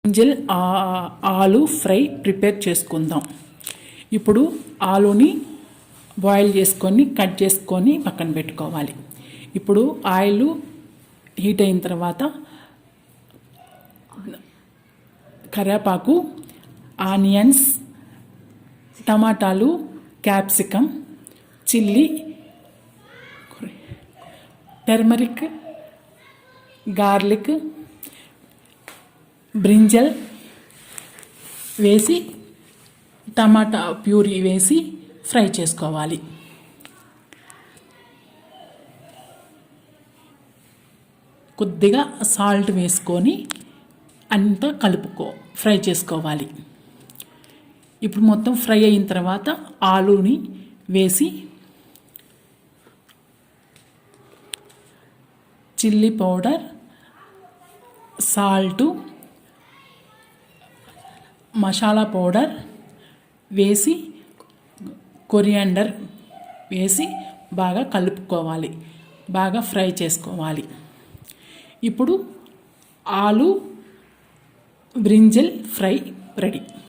Brinjal ఆలు fry prepare చేసుకుందాం. ఇప్పుడు ఆలుని బాయిల్ చేసుకొని కట్ చేసుకొని పక్కన పెట్టుకోవాలి. ఇప్పుడు ఆయిల్ హీట్ అయిన తర్వాత కరివేపాకు, ఆనియన్స్, టమాటాలు, capsicum, chilli, turmeric, garlic, brinjal వేసి టమాటా ప్యూరీ వేసి ఫ్రై చేసుకోవాలి. కొద్దిగా సాల్ట్ వేసుకొని అంతా ఫ్రై చేసుకోవాలి. ఇప్పుడు మొత్తం ఫ్రై అయిన తర్వాత ఆలుని వేసి chilli powder, salt, masala powder వేసి కొరియాండర్ వేసి బాగా కలుపుకోవాలి. బాగా ఫ్రై చేసుకోవాలి. ఇప్పుడు ఆలు బ్రింజల్ ఫ్రై రెడీ.